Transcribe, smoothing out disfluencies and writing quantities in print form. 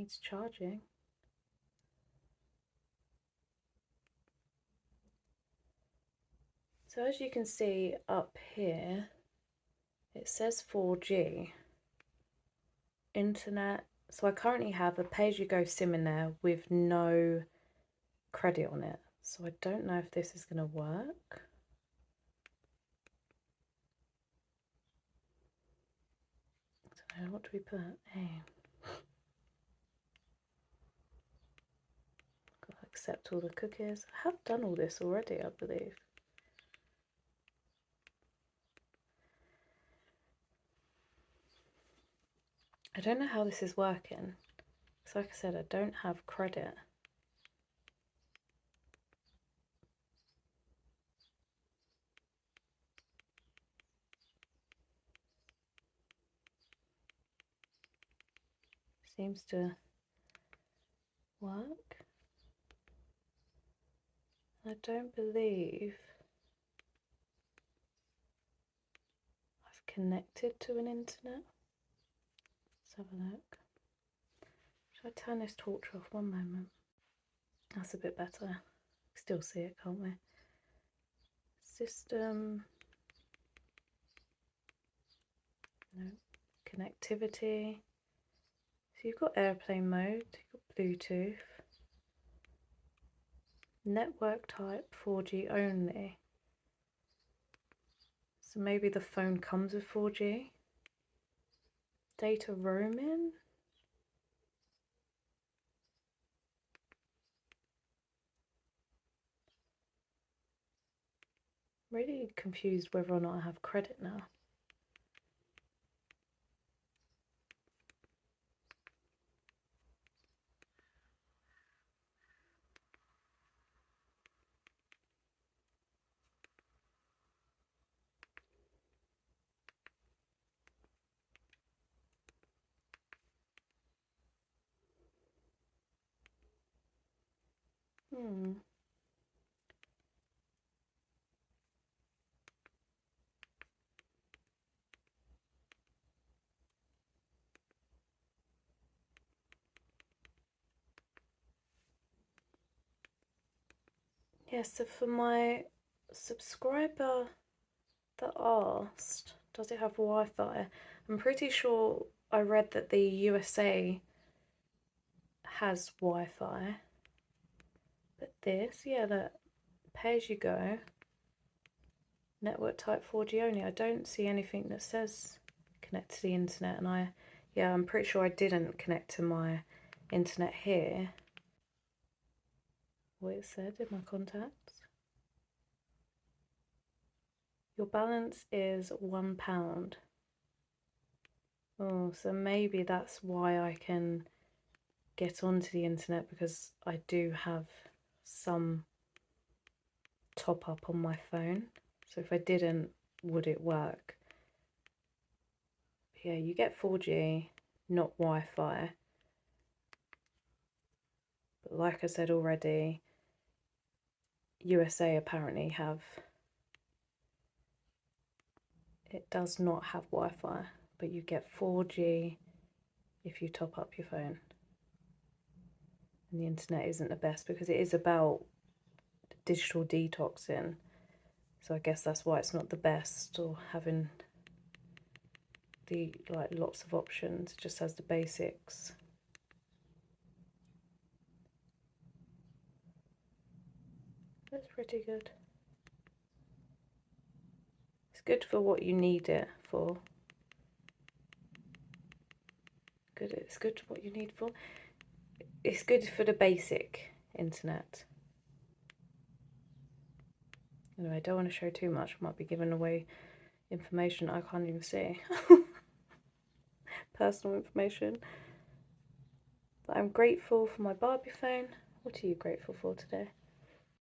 needs charging. So as you can see up here, it says 4G internet. So I currently have a pay-as-you-go SIM in there with no credit on it. So I don't know if this is going to work. I don't know, what do we put? Hey. Gotta accept all the cookies. I have done all this already, I believe. I don't know how this is working. Because like I said, I don't have credit. Seems to work. I don't believe I've connected to an internet. Let's have a look. Should I turn this torch off? One moment. That's a bit better. Still see it, can't we? System. No. Connectivity. So you've got airplane mode, you've got Bluetooth. Network type 4G only. So maybe the phone comes with 4G. Data roaming. Really confused whether or not I have credit now. Yeah, so for my subscriber that asked, does it have Wi-Fi? I'm pretty sure I read that the USA has Wi-Fi. But this, yeah, that pay-as-you-go, network type 4G only. I don't see anything that says connect to the internet, and I'm pretty sure I didn't connect to my internet here. What it said in my contacts. Your balance is £1. Oh, so maybe that's why I can get onto the internet, because I do have some top up on my phone. So if I didn't, would it work? Yeah, you get 4G, not Wi-Fi. But like I said already, USA apparently it does not have Wi-Fi, but you get 4G if you top up your phone. And the internet isn't the best because it is about digital detoxing. So I guess that's why it's not the best, or having the lots of options. It just has the basics. That's pretty good. It's good for what you need it for. It's good for what you need for. It's good for the basic internet. Anyway, I don't want to show too much. I might be giving away information I can't even see. Personal information. But I'm grateful for my Barbie phone. What are you grateful for today?